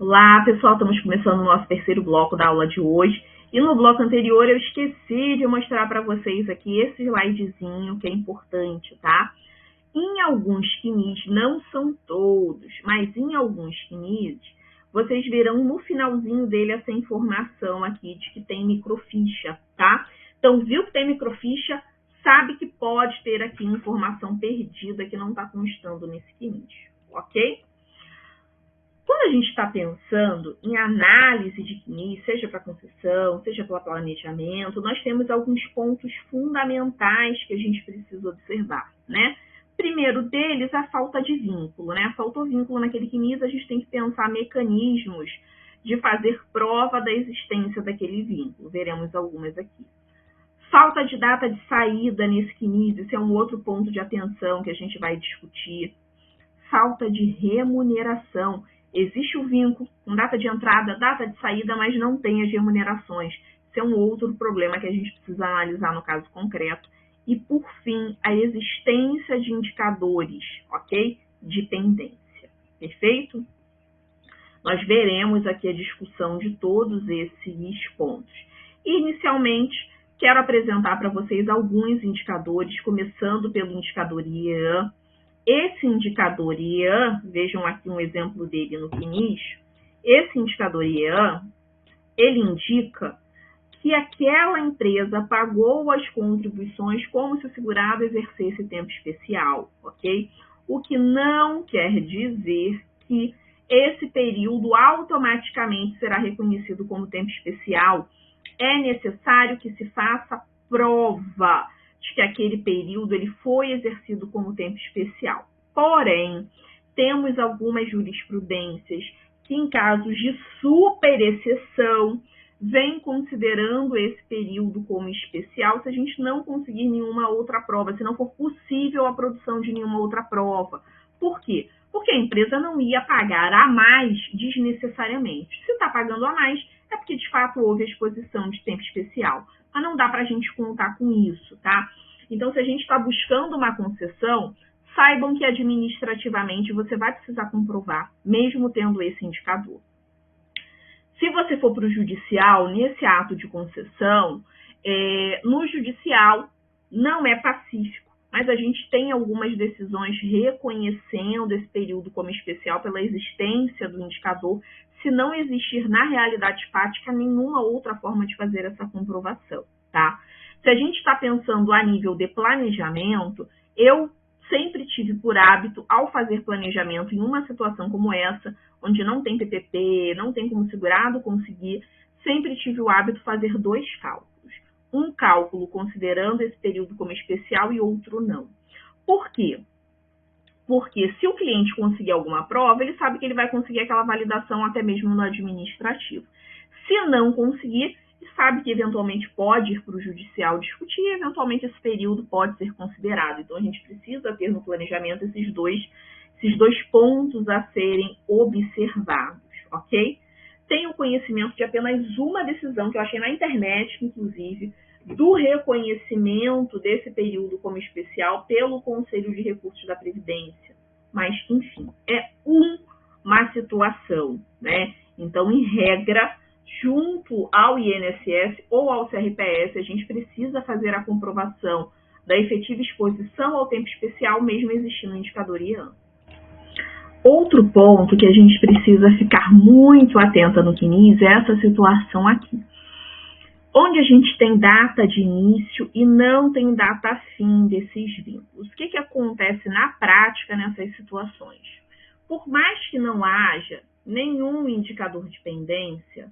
Olá, pessoal, estamos começando o nosso terceiro bloco da aula de hoje. E no bloco anterior eu esqueci de mostrar para vocês aqui esse slidezinho que é importante, tá? Em alguns quinis, não são todos, mas em alguns quinis, vocês verão no finalzinho dele essa informação aqui de que tem microficha, tá? Então, viu que tem microficha, sabe que pode ter aqui informação perdida que não está constando nesse quinis, ok? Quando a gente está pensando em análise de CNI, seja para concessão, seja para planejamento, nós temos alguns pontos fundamentais que a gente precisa observar, né? Primeiro deles, a falta de vínculo, né? Faltou vínculo naquele CNIS, a gente tem que pensar mecanismos de fazer prova da existência daquele vínculo. Veremos algumas aqui. Falta de data de saída nesse CNIS, esse é um outro ponto de atenção que a gente vai discutir. Falta de remuneração. Existe o vínculo com data de entrada, data de saída, mas não tem as remunerações. Esse é um outro problema que a gente precisa analisar no caso concreto. E, por fim, a existência de indicadores, ok? De pendência. Perfeito? Nós veremos aqui a discussão de todos esses pontos. Inicialmente, quero apresentar para vocês alguns indicadores, começando pelo indicador IEAN. Esse indicador IEAN, vejam aqui um exemplo dele no CNIS, esse indicador IEAN, ele indica que aquela empresa pagou as contribuições como se o segurado exercesse tempo especial, ok? O que não quer dizer que esse período automaticamente será reconhecido como tempo especial. É necessário que se faça prova de que aquele período ele foi exercido como tempo especial. Porém, temos algumas jurisprudências que, em casos de superexceção, vêm considerando esse período como especial se a gente não conseguir nenhuma outra prova, se não for possível a produção de nenhuma outra prova. Por quê? Porque a empresa não ia pagar a mais desnecessariamente. Se está pagando a mais, é porque de fato houve a exposição de tempo especial. Mas não dá para a gente contar com isso, tá? Então, se a gente está buscando uma concessão, saibam que administrativamente você vai precisar comprovar, mesmo tendo esse indicador. Se você for para o judicial, nesse ato de concessão, no judicial não é pacífico, mas a gente tem algumas decisões reconhecendo esse período como especial pela existência do indicador, se não existir na realidade fática nenhuma outra forma de fazer essa comprovação, tá? Se a gente está pensando a nível de planejamento, eu sempre tive por hábito, ao fazer planejamento em uma situação como essa, onde não tem PPP, não tem como segurado conseguir, sempre tive o hábito de fazer dois cálculos. Um cálculo considerando esse período como especial e outro não. Por quê? Porque se o cliente conseguir alguma prova, ele sabe que ele vai conseguir aquela validação até mesmo no administrativo. Se não conseguir, sabe que eventualmente pode ir para o judicial discutir e eventualmente esse período pode ser considerado. Então, a gente precisa ter no planejamento esses dois pontos a serem observados, ok? Tenho conhecimento de apenas uma decisão que eu achei na internet, inclusive, do reconhecimento desse período como especial pelo Conselho de Recursos da Previdência. Mas, enfim, é uma situação, né? Então, em regra, junto ao INSS ou ao CRPS, a gente precisa fazer a comprovação da efetiva exposição ao tempo especial, mesmo existindo um indicador IEAN. Outro ponto que a gente precisa ficar muito atenta no CNIS é essa situação aqui, onde a gente tem data de início e não tem data fim desses vínculos. O que acontece na prática nessas situações? Por mais que não haja nenhum indicador de pendência,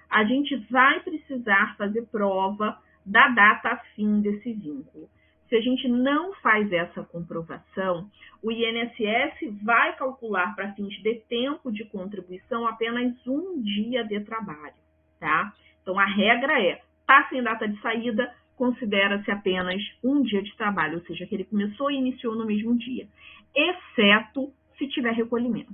a gente vai precisar fazer prova da data fim desse vínculo. Se a gente não faz essa comprovação, o INSS vai calcular para fins de tempo de contribuição apenas um dia de trabalho, tá? Então, a regra é, tá sem data de saída, considera-se apenas um dia de trabalho, ou seja, que ele começou e iniciou no mesmo dia, exceto se tiver recolhimento.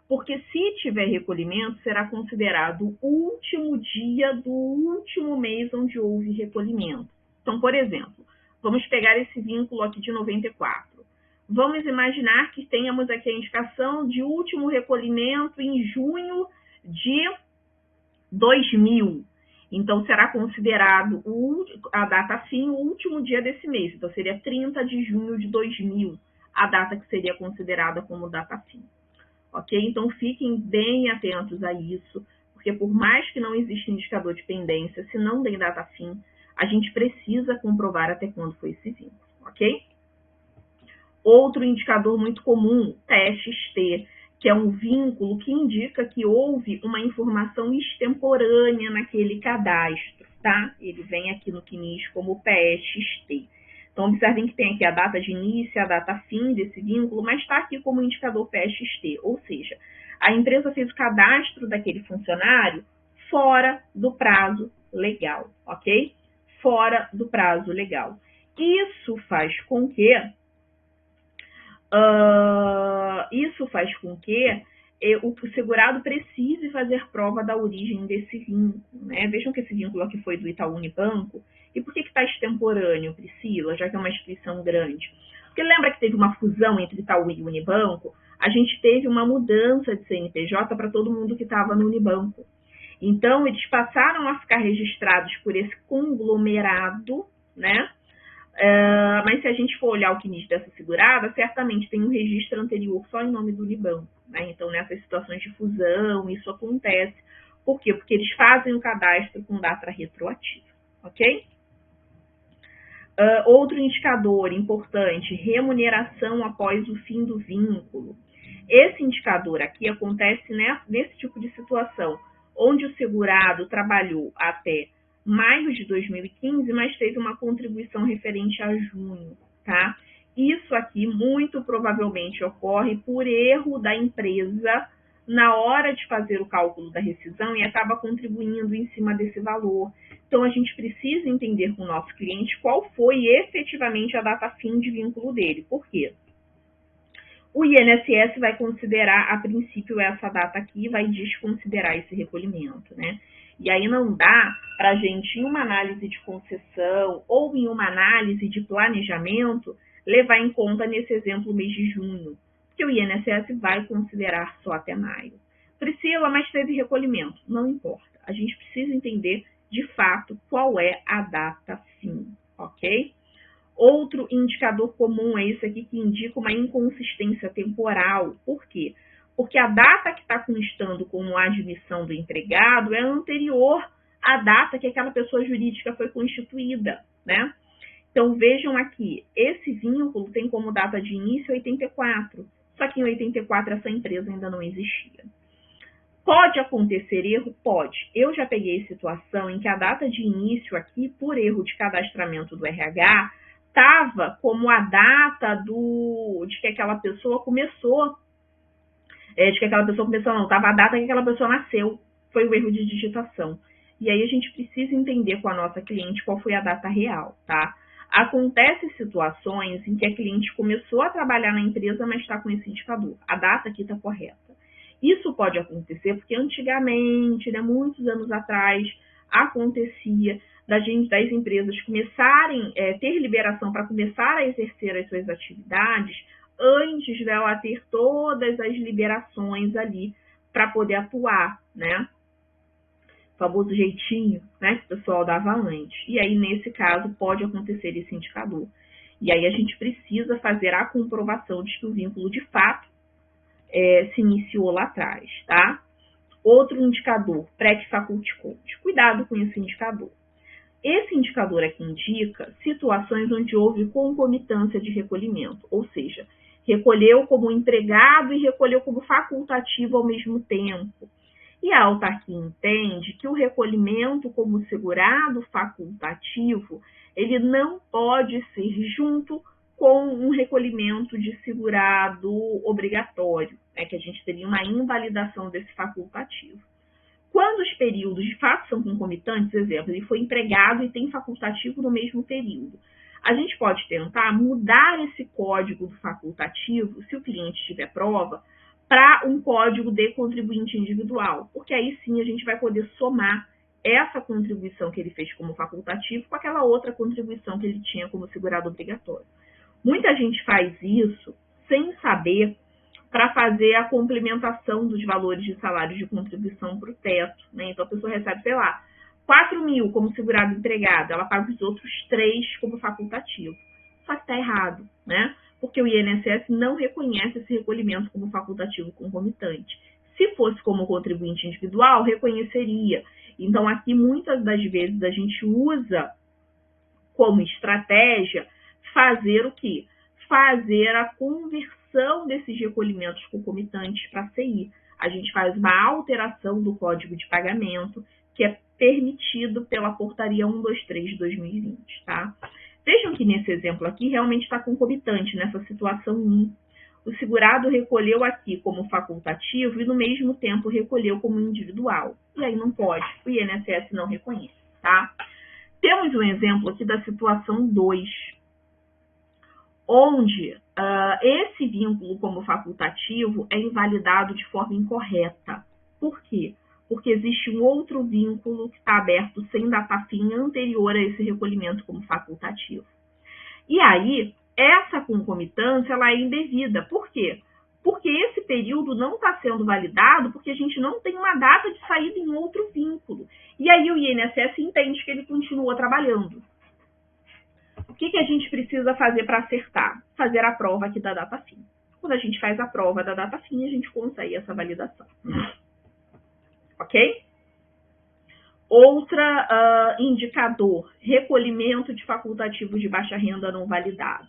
Porque se tiver recolhimento, será considerado o último dia do último mês onde houve recolhimento. Então, por exemplo, vamos pegar esse vínculo aqui de 94. Vamos imaginar que tenhamos aqui a indicação de último recolhimento em junho de 2000, então será considerado a data fim o último dia desse mês. Então seria 30 de junho de 2000, a data que seria considerada como data fim. Ok? Então fiquem bem atentos a isso, porque por mais que não exista indicador de pendência, se não tem data fim, a gente precisa comprovar até quando foi esse vínculo. Ok? Outro indicador muito comum, TXT, que é um vínculo que indica que houve uma informação extemporânea naquele cadastro, tá? Ele vem aqui no CNIS como TXT. Então, observem que tem aqui a data de início, a data fim desse vínculo, mas está aqui como indicador TXT, ou seja, a empresa fez o cadastro daquele funcionário fora do prazo legal, ok? Fora do prazo legal. Isso faz com que o segurado precise fazer prova da origem desse vínculo, né? Vejam que esse vínculo aqui foi do Itaú Unibanco. E por que está extemporâneo, Priscila, já que é uma instituição grande? Porque lembra que teve uma fusão entre Itaú e Unibanco? A gente teve uma mudança de CNPJ para todo mundo que estava no Unibanco. Então, eles passaram a ficar registrados por esse conglomerado, né? Mas se a gente for olhar o CNIS dessa segurada, certamente tem um registro anterior só em nome do Unibanco, né? Então, nessas situações de fusão, isso acontece. Por quê? Porque eles fazem o cadastro com data retroativa, ok? Outro indicador importante, remuneração após o fim do vínculo. Esse indicador aqui acontece nesse tipo de situação, onde o segurado trabalhou até maio de 2015, mas teve uma contribuição referente a junho, tá? Isso aqui muito provavelmente ocorre por erro da empresa na hora de fazer o cálculo da rescisão e acaba contribuindo em cima desse valor. Então, a gente precisa entender com o nosso cliente qual foi efetivamente a data fim de vínculo dele. Por quê? O INSS vai considerar, a princípio, essa data aqui e vai desconsiderar esse recolhimento, né? E aí não dá para a gente, em uma análise de concessão ou em uma análise de planejamento, levar em conta, nesse exemplo, o mês de junho, porque o INSS vai considerar só até maio. Priscila, mas teve recolhimento. Não importa. A gente precisa entender, de fato, qual é a data fim, ok? Outro indicador comum é esse aqui, que indica uma inconsistência temporal. Por quê? Porque a data que está constando como admissão do empregado é anterior à data que aquela pessoa jurídica foi constituída, né? Então, vejam aqui, esse vínculo tem como data de início 84, só que em 84 essa empresa ainda não existia. Pode acontecer erro? Pode. Eu já peguei situação em que a data de início aqui, por erro de cadastramento do RH, estava como a data de que aquela pessoa começou, estava a data que aquela pessoa nasceu, foi o erro de digitação. E aí a gente precisa entender com a nossa cliente qual foi a data real, tá? Acontecem situações em que a cliente começou a trabalhar na empresa, mas está com esse indicador. A data aqui está correta. Isso pode acontecer porque antigamente, né, muitos anos atrás, acontecia das empresas começarem a ter liberação para começar a exercer as suas atividades antes dela ter todas as liberações ali para poder atuar, né? O famoso jeitinho, né, que o pessoal dava antes. E aí, nesse caso, pode acontecer esse indicador. E aí a gente precisa fazer a comprovação de que o vínculo, de fato, se iniciou lá atrás, tá? Outro indicador, PREC-Faculty Code. Cuidado com esse indicador. Esse indicador aqui indica situações onde houve concomitância de recolhimento, ou seja, recolheu como empregado e recolheu como facultativo ao mesmo tempo. E a autarquia entende que o recolhimento como segurado facultativo, ele não pode ser junto com um recolhimento de segurado obrigatório, né, que a gente teria uma invalidação desse facultativo. Quando os períodos de fato são concomitantes, exemplo, ele foi empregado e tem facultativo no mesmo período, a gente pode tentar mudar esse código do facultativo, se o cliente tiver prova, para um código de contribuinte individual, porque aí sim a gente vai poder somar essa contribuição que ele fez como facultativo com aquela outra contribuição que ele tinha como segurado obrigatório. Muita gente faz isso sem saber para fazer a complementação dos valores de salários de contribuição para o teto, né? Então, a pessoa recebe, sei lá, 4 mil como segurado empregado, ela paga os outros 3 como facultativo. Só que está errado, né? Porque o INSS não reconhece esse recolhimento como facultativo concomitante. Se fosse como contribuinte individual, reconheceria. Então, aqui, muitas das vezes, a gente usa como estratégia fazer o quê? Fazer a conversão desses recolhimentos concomitantes para a CI. A gente faz uma alteração do Código de Pagamento, que é permitido pela Portaria 123 de 2020, tá? Vejam que nesse exemplo aqui realmente está concomitante, nessa situação 1. O segurado recolheu aqui como facultativo e no mesmo tempo recolheu como individual. E aí não pode, o INSS não reconhece, tá? Temos um exemplo aqui da situação 2, onde esse vínculo como facultativo é invalidado de forma incorreta. Por quê? Porque existe um outro vínculo que está aberto sem data fim anterior a esse recolhimento como facultativo. E aí, essa concomitância ela é indevida. Por quê? Porque esse período não está sendo validado porque a gente não tem uma data de saída em outro vínculo. E aí o INSS entende que ele continua trabalhando. O que a gente precisa fazer para acertar? Fazer a prova aqui da data fim. Quando a gente faz a prova da data fim, a gente consegue essa validação. Ok? Outra indicador, recolhimento de facultativo de baixa renda não validado.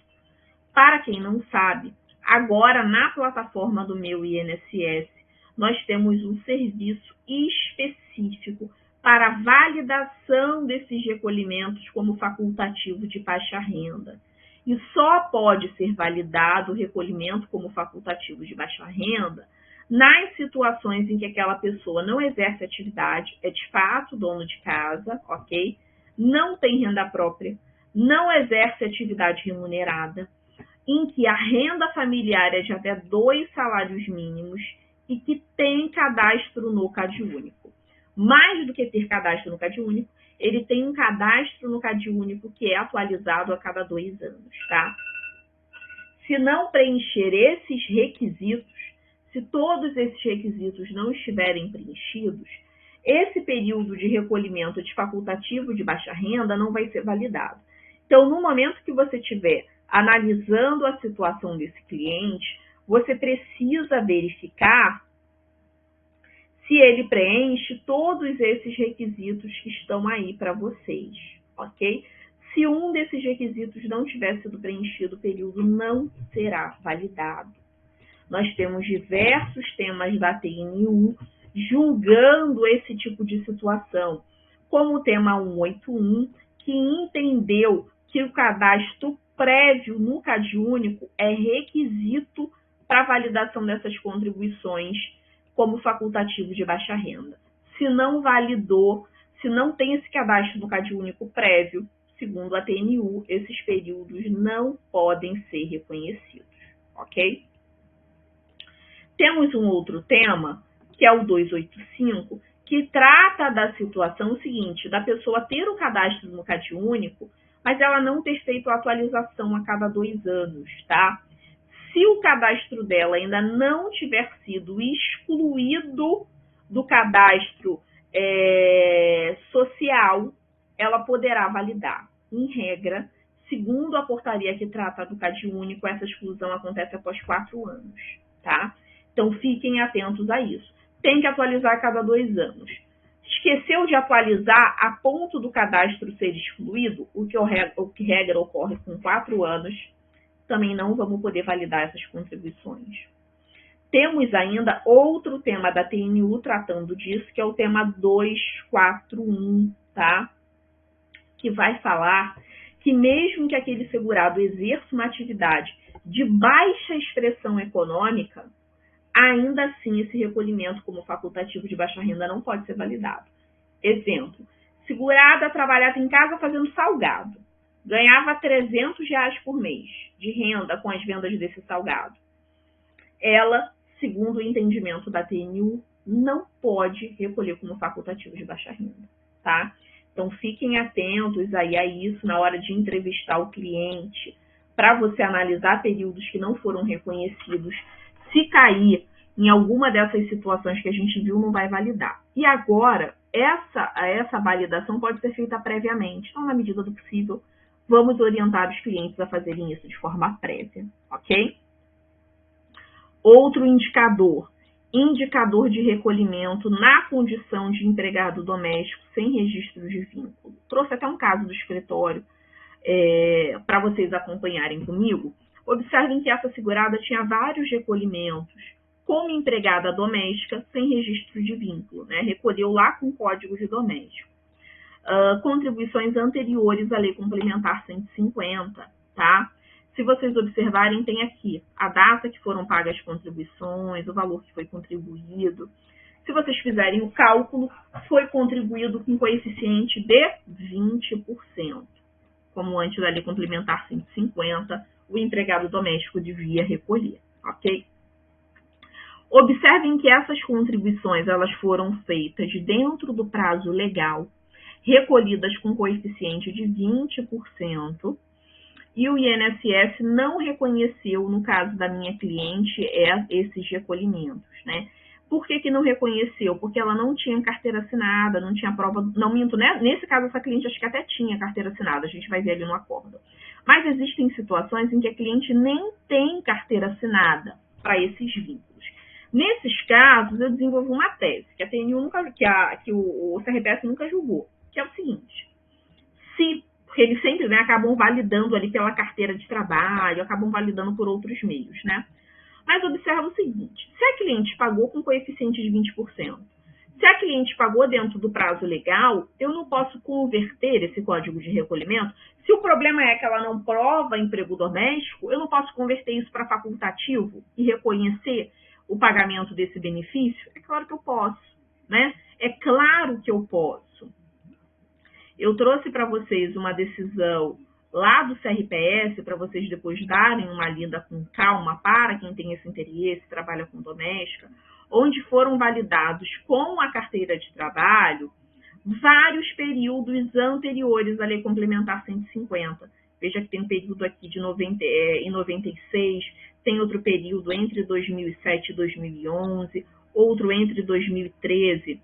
Para quem não sabe, agora na plataforma do Meu INSS, nós temos um serviço específico para a validação desses recolhimentos como facultativo de baixa renda. E só pode ser validado o recolhimento como facultativo de baixa renda nas situações em que aquela pessoa não exerce atividade, é de fato dono de casa, ok? Não tem renda própria, não exerce atividade remunerada, em que a renda familiar é de até 2 salários mínimos e que tem cadastro no CadÚnico. Mais do que ter cadastro no CadÚnico, ele tem um cadastro no CadÚnico que é atualizado a cada 2 anos, tá? Se não preencher esses requisitos, se todos esses requisitos não estiverem preenchidos, esse período de recolhimento de facultativo de baixa renda não vai ser validado. Então, no momento que você estiver analisando a situação desse cliente, você precisa verificar se ele preenche todos esses requisitos que estão aí para vocês, ok? Se um desses requisitos não tiver sido preenchido, o período não será validado. Nós temos diversos temas da TNU julgando esse tipo de situação, como o tema 181, que entendeu que o cadastro prévio no CadÚnico é requisito para a validação dessas contribuições como facultativo de baixa renda. Se não validou, se não tem esse cadastro no CadÚnico prévio, segundo a TNU, esses períodos não podem ser reconhecidos, ok? Temos um outro tema, que é o 285, que trata da situação seguinte, da pessoa ter o cadastro no CadÚnico, mas ela não ter feito a atualização a cada 2 anos, tá? Se o cadastro dela ainda não tiver sido excluído do cadastro social, ela poderá validar. Em regra, segundo a portaria que trata do CadÚnico, essa exclusão acontece após 4 anos, tá? Então, fiquem atentos a isso. Tem que atualizar a cada 2 anos. Esqueceu de atualizar a ponto do cadastro ser excluído, o que regra ocorre com 4 anos, também não vamos poder validar essas contribuições. Temos ainda outro tema da TNU tratando disso, que é o tema 241, tá? Que vai falar que mesmo que aquele segurado exerça uma atividade de baixa expressão econômica, ainda assim esse recolhimento como facultativo de baixa renda não pode ser validado. Exemplo, segurada trabalhava em casa fazendo salgado, ganhava R$300 por mês de renda com as vendas desse salgado. Ela, segundo o entendimento da TNU, não pode recolher como facultativo de baixa renda, tá? Então, fiquem atentos aí a isso na hora de entrevistar o cliente, para você analisar períodos que não foram reconhecidos. Se cair em alguma dessas situações que a gente viu, não vai validar. E agora, essa validação pode ser feita previamente. Então, na medida do possível, vamos orientar os clientes a fazerem isso de forma prévia, ok? Outro indicador, indicador de recolhimento na condição de empregado doméstico sem registro de vínculo. Trouxe até um caso do escritório para vocês acompanharem comigo. Observem que essa segurada tinha vários recolhimentos como empregada doméstica sem registro de vínculo, né? Recolheu lá com código de doméstico. Contribuições anteriores à Lei Complementar 150, tá? Se vocês observarem, tem aqui a data que foram pagas as contribuições, o valor que foi contribuído. Se vocês fizerem o cálculo, foi contribuído com coeficiente de 20%. Como antes da Lei Complementar 150, o empregado doméstico devia recolher, ok? Observem que essas contribuições elas foram feitas dentro do prazo legal, recolhidas com coeficiente de 20%, e o INSS não reconheceu, no caso da minha cliente, esses recolhimentos, né? Por que não reconheceu? Porque ela não tinha carteira assinada, não tinha prova, não minto, né? Nesse caso, essa cliente acho que até tinha carteira assinada, a gente vai ver ali no acordo. Mas existem situações em que a cliente nem tem carteira assinada para esses vínculos. Nesses casos, eu desenvolvo uma tese, que a TNU nunca, que o CRPS nunca julgou, que é o seguinte: porque eles sempre, né, acabam validando ali pela carteira de trabalho, acabam validando por outros meios, né? Mas observa o seguinte: se a cliente pagou com coeficiente de 20%, se a cliente pagou dentro do prazo legal, eu não posso converter esse código de recolhimento. Se o problema é que ela não prova emprego doméstico, eu não posso converter isso para facultativo e reconhecer o pagamento desse benefício? É claro que eu posso, né? É claro que eu posso. Eu trouxe para vocês uma decisão lá do CRPS, para vocês depois darem uma lida com calma para quem tem esse interesse, trabalha com doméstica, onde foram validados com a carteira de trabalho vários períodos anteriores à Lei Complementar 150. Veja que tem um período aqui em 96, tem outro período entre 2007 e 2011, outro entre 2013 e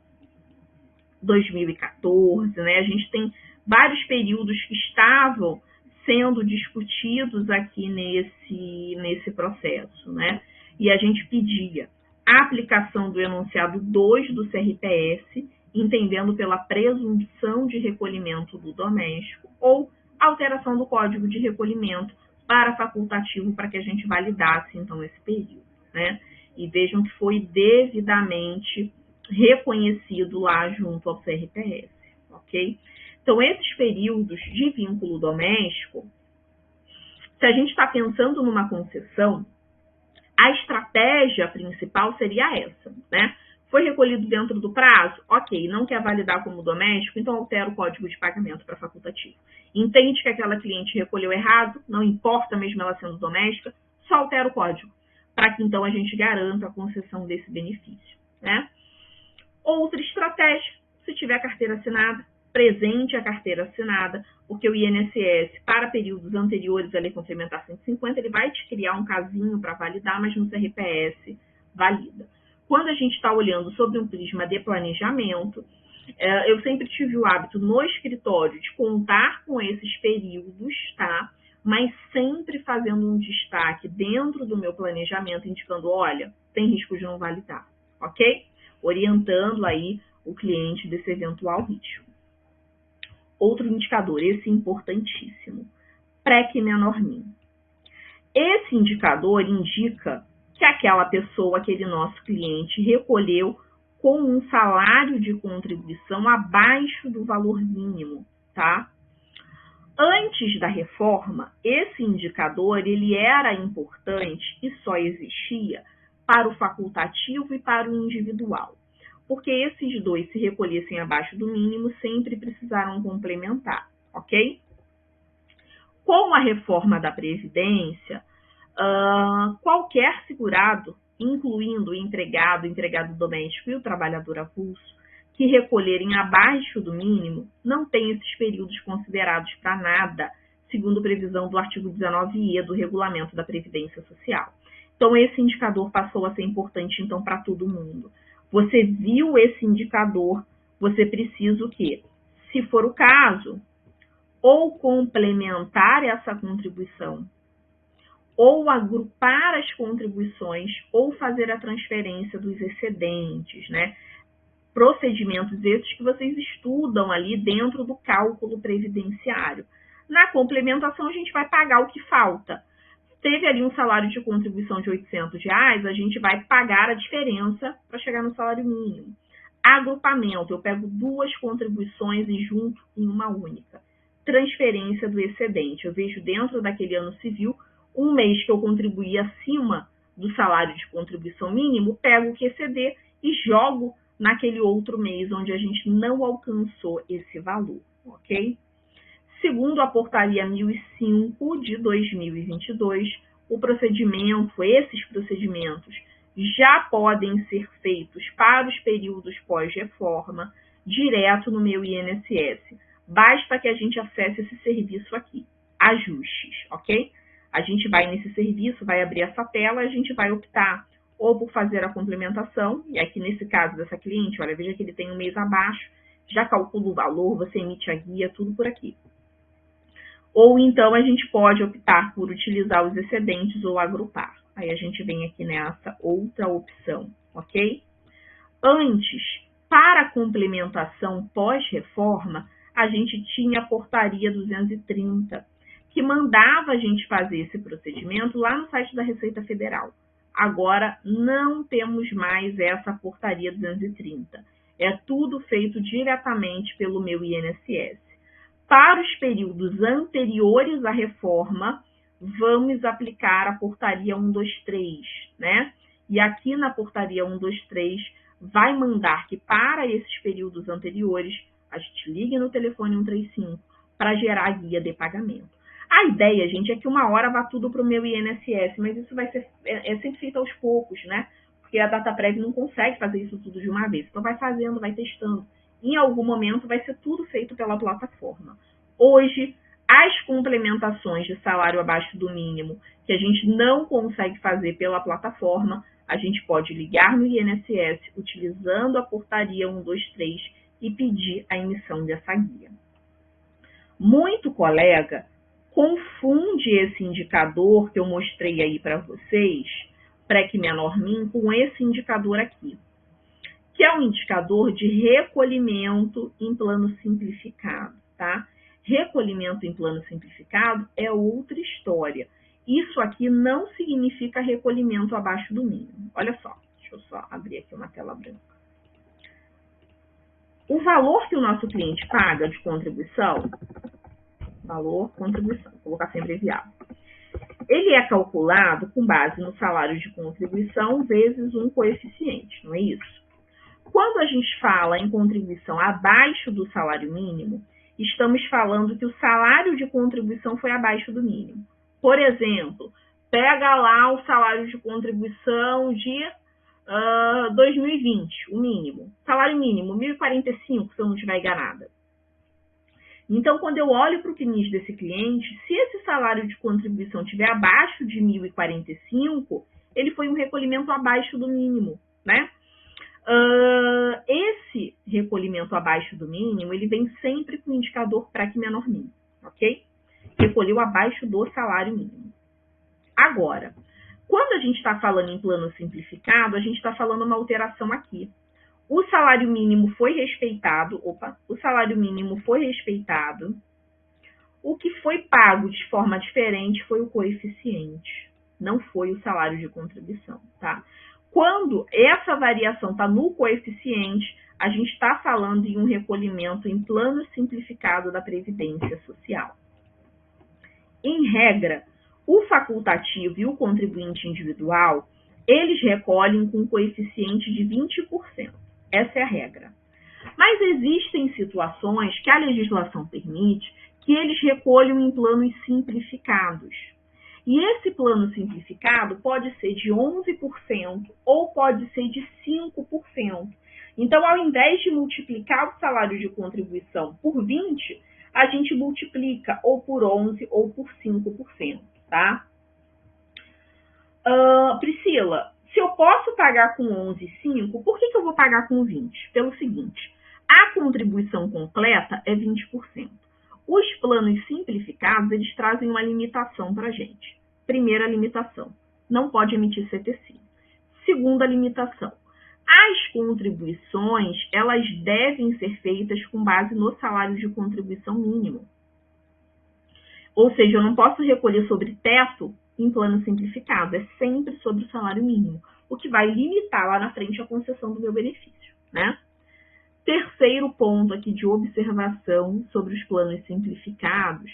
2014, né? A gente tem vários períodos que estavam sendo discutidos aqui nesse processo, né? E a gente pedia a aplicação do enunciado 2 do CRPS, entendendo pela presunção de recolhimento do doméstico, ou alteração do código de recolhimento para facultativo, para que a gente validasse, então, esse período, né? E vejam que foi devidamente reconhecido lá junto ao CRPS, ok? Então, esses períodos de vínculo doméstico, se a gente está pensando numa concessão, a estratégia principal seria essa, né? Foi recolhido dentro do prazo? Ok, não quer validar como doméstico, então altera o código de pagamento para facultativo. Entende que aquela cliente recolheu errado, não importa mesmo ela sendo doméstica, só altera o código, para que então a gente garanta a concessão desse benefício, né? Outra estratégia, se tiver carteira assinada, presente a carteira assinada, porque o INSS, para períodos anteriores à Lei Complementar 150, ele vai te criar um casinho para validar, mas no CRPS valida. Quando a gente está olhando sobre um prisma de planejamento, eu sempre tive o hábito no escritório de contar com esses períodos, tá? Mas sempre fazendo um destaque dentro do meu planejamento, indicando, olha, tem risco de não validar, ok? Orientando aí o cliente desse eventual risco. Outro indicador, esse importantíssimo, PREC menor NIM. Esse indicador indica que aquela pessoa, aquele nosso cliente, recolheu com um salário de contribuição abaixo do valor mínimo, tá? Antes da reforma, esse indicador ele era importante e só existia para o facultativo e para o individual, porque esses dois, se recolhessem abaixo do mínimo, sempre precisaram complementar, ok? Com a reforma da Previdência, qualquer segurado, incluindo o empregado doméstico e o trabalhador avulso, que recolherem abaixo do mínimo, não tem esses períodos considerados para nada, segundo previsão do artigo 19e do Regulamento da Previdência Social. Então, esse indicador passou a ser importante, então, para todo mundo. Você viu esse indicador, você precisa o quê? Se for o caso, ou complementar essa contribuição, ou agrupar as contribuições, ou fazer a transferência dos excedentes, né? Procedimentos esses que vocês estudam ali dentro do cálculo previdenciário. Na complementação, a gente vai pagar o que falta. Teve ali um salário de contribuição de R$800, a gente vai pagar a diferença para chegar no salário mínimo. Agrupamento, eu pego duas contribuições e junto em uma única. Transferência do excedente, eu vejo dentro daquele ano civil, um mês que eu contribuí acima do salário de contribuição mínimo, pego o que exceder e jogo naquele outro mês onde a gente não alcançou esse valor, ok? Segundo a portaria 1005 de 2022, esses procedimentos já podem ser feitos para os períodos pós-reforma, direto no meu INSS. Basta que a gente acesse esse serviço aqui, ajustes, ok? A gente vai nesse serviço, vai abrir essa tela, a gente vai optar ou por fazer a complementação, e aqui nesse caso dessa cliente, olha, veja que ele tem um mês abaixo, já calcula o valor, você emite a guia, tudo por aqui. Ou então a gente pode optar por utilizar os excedentes ou agrupar. Aí a gente vem aqui nessa outra opção, ok? Antes, para a complementação pós-reforma, a gente tinha a portaria 230, que mandava a gente fazer esse procedimento lá no site da Receita Federal. Agora, não temos mais essa portaria 230. É tudo feito diretamente pelo meu INSS. Para os períodos anteriores à reforma, vamos aplicar a portaria 123, né? E aqui na portaria 123, vai mandar que para esses períodos anteriores, a gente ligue no telefone 135 para gerar a guia de pagamento. A ideia, gente, é que uma hora vá tudo para o meu INSS, mas isso vai ser sempre feito aos poucos, né? Porque a Dataprev não consegue fazer isso tudo de uma vez. Então, vai fazendo, vai testando. Em algum momento, vai ser tudo feito pela plataforma. Hoje, as complementações de salário abaixo do mínimo, que a gente não consegue fazer pela plataforma, a gente pode ligar no INSS utilizando a portaria 123 e pedir a emissão dessa guia. Muito colega confunde esse indicador que eu mostrei aí para vocês, PREC menor min, com esse indicador aqui, que é um indicador de recolhimento em plano simplificado, tá? Recolhimento em plano simplificado é outra história. Isso aqui não significa recolhimento abaixo do mínimo. Olha só, deixa eu só abrir aqui uma tela branca. O valor que o nosso cliente paga de contribuição, valor, contribuição, vou colocar sem abreviado, ele é calculado com base no salário de contribuição vezes um coeficiente, não é isso? Quando a gente fala em contribuição abaixo do salário mínimo, estamos falando que o salário de contribuição foi abaixo do mínimo. Por exemplo, pega lá o salário de contribuição de 2020, o mínimo. Salário mínimo, 1.045, se eu não estiver enganada. Então, quando eu olho para o CNIS desse cliente, se esse salário de contribuição estiver abaixo de 1.045, ele foi um recolhimento abaixo do mínimo, né? Esse recolhimento abaixo do mínimo, ele vem sempre com o indicador PREC menor min, ok? Recolheu abaixo do salário mínimo. Agora, quando a gente está falando em plano simplificado, a gente está falando uma alteração aqui. O salário mínimo foi respeitado, o salário mínimo foi respeitado. O que foi pago de forma diferente foi o coeficiente, não foi o salário de contribuição, tá? Quando essa variação está no coeficiente, a gente está falando em um recolhimento em plano simplificado da Previdência Social. Em regra, o facultativo e o contribuinte individual, eles recolhem com coeficiente de 20%. Essa é a regra. Mas existem situações que a legislação permite que eles recolham em planos simplificados. E esse plano simplificado pode ser de 11% ou pode ser de 5%. Então, ao invés de multiplicar o salário de contribuição por 20, a gente multiplica ou por 11 ou por 5%, tá? Priscila, se eu posso pagar com 11,5, por que eu vou pagar com 20? Pelo seguinte, a contribuição completa é 20%. Os planos simplificados, eles trazem uma limitação para a gente. Primeira limitação, não pode emitir CTC. Segunda limitação, as contribuições, elas devem ser feitas com base no salário de contribuição mínimo. Ou seja, eu não posso recolher sobre teto em plano simplificado, é sempre sobre o salário mínimo, o que vai limitar lá na frente a concessão do meu benefício, né? Terceiro ponto aqui de observação sobre os planos simplificados,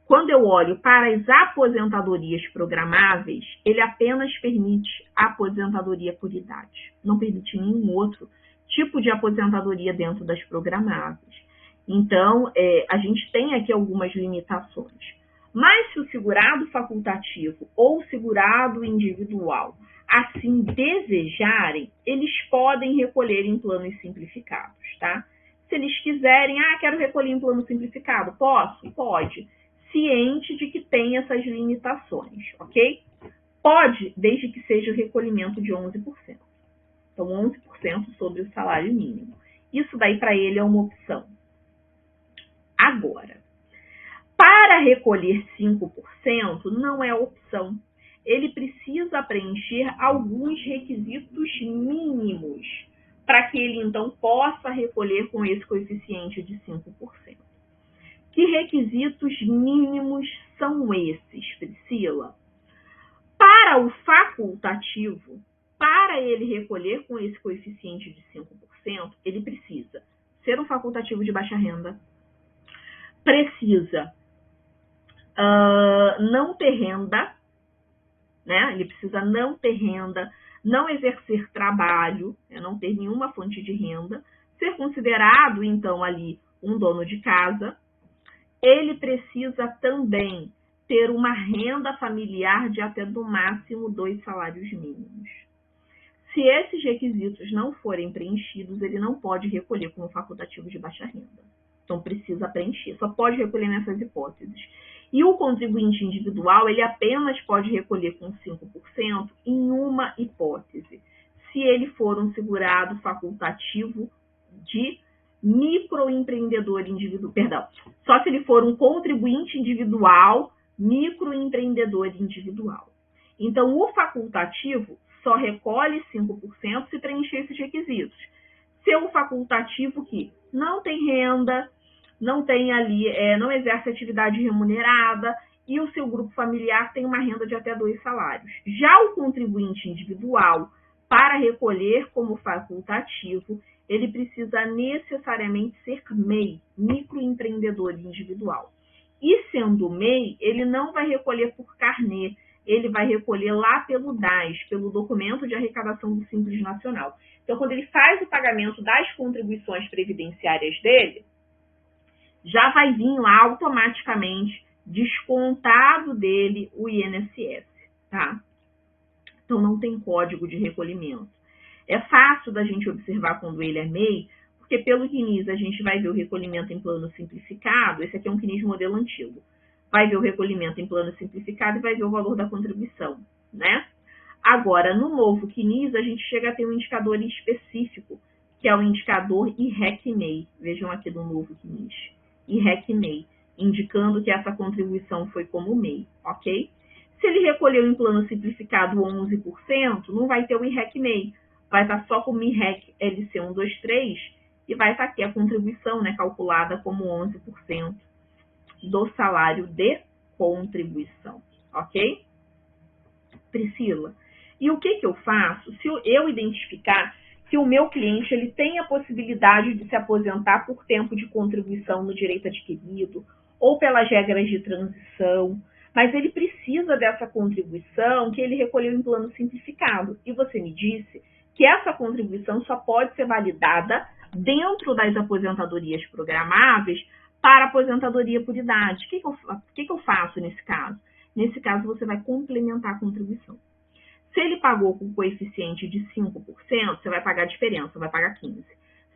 quando eu olho para as aposentadorias programáveis, ele apenas permite a aposentadoria por idade, não permite nenhum outro tipo de aposentadoria dentro das programáveis. Então, a gente tem aqui algumas limitações. Mas se o segurado facultativo ou segurado individual assim desejarem, eles podem recolher em planos simplificados, tá? Se eles quiserem, quero recolher em plano simplificado, posso? Pode. Ciente de que tem essas limitações, ok? Pode, desde que seja o recolhimento de 11%. Então, 11% sobre o salário mínimo. Isso daí para ele é uma opção. Agora, para recolher 5%, não é opção. Ele precisa preencher alguns requisitos mínimos para que ele, então, possa recolher com esse coeficiente de 5%. Que requisitos mínimos são esses, Priscila? Para o facultativo, para ele recolher com esse coeficiente de 5%, ele precisa ser um facultativo de baixa renda, precisa não ter renda, né? Ele precisa não ter renda, não exercer trabalho, não ter nenhuma fonte de renda, ser considerado, então, ali um dono de casa. Ele precisa também ter uma renda familiar de até, no máximo, 2 salários mínimos. Se esses requisitos não forem preenchidos, ele não pode recolher como facultativo de baixa renda. Então, precisa preencher, só pode recolher nessas hipóteses. E o contribuinte individual, ele apenas pode recolher com 5% em uma hipótese, se ele for um segurado facultativo de microempreendedor individual, só se ele for um contribuinte individual, microempreendedor individual. Então, o facultativo só recolhe 5% se preencher esses requisitos. Se é um facultativo que não tem renda, não tem ali, não exerce atividade remunerada e o seu grupo familiar tem uma renda de até 2 salários. Já o contribuinte individual, para recolher como facultativo, ele precisa necessariamente ser MEI, microempreendedor individual. E sendo MEI, ele não vai recolher por carnê, ele vai recolher lá pelo DAS, pelo Documento de Arrecadação do Simples Nacional. Então, quando ele faz o pagamento das contribuições previdenciárias dele, já vai vir lá automaticamente descontado dele o INSS, tá? Então, não tem código de recolhimento. É fácil da gente observar quando ele é MEI, porque pelo CNIS a gente vai ver o recolhimento em plano simplificado, esse aqui é um CNIS modelo antigo, vai ver o recolhimento em plano simplificado e vai ver o valor da contribuição, né? Agora, no novo CNIS, a gente chega a ter um indicador específico, que é o indicador IREC-MEI. Vejam aqui do novo CNIS, IREC-MEI, indicando que essa contribuição foi como MEI, ok? Se ele recolheu em plano simplificado 11%, não vai ter o IREC-MEI, vai estar só como IREC LC123 e vai estar aqui a contribuição, né, calculada como 11% do salário de contribuição, ok? Priscila, e o que eu faço se eu identificar que o meu cliente ele tem a possibilidade de se aposentar por tempo de contribuição no direito adquirido ou pelas regras de transição, mas ele precisa dessa contribuição que ele recolheu em plano simplificado. E você me disse que essa contribuição só pode ser validada dentro das aposentadorias programáveis para aposentadoria por idade. O que eu faço nesse caso? Nesse caso, você vai complementar a contribuição. Se ele pagou com coeficiente de 5%, você vai pagar a diferença, vai pagar 15%.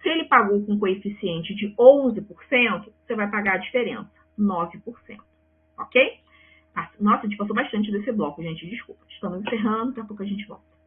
Se ele pagou com coeficiente de 11%, você vai pagar a diferença, 9%. Ok? Nossa, a gente passou bastante desse bloco, gente, desculpa. Estamos encerrando, daqui a pouco a gente volta.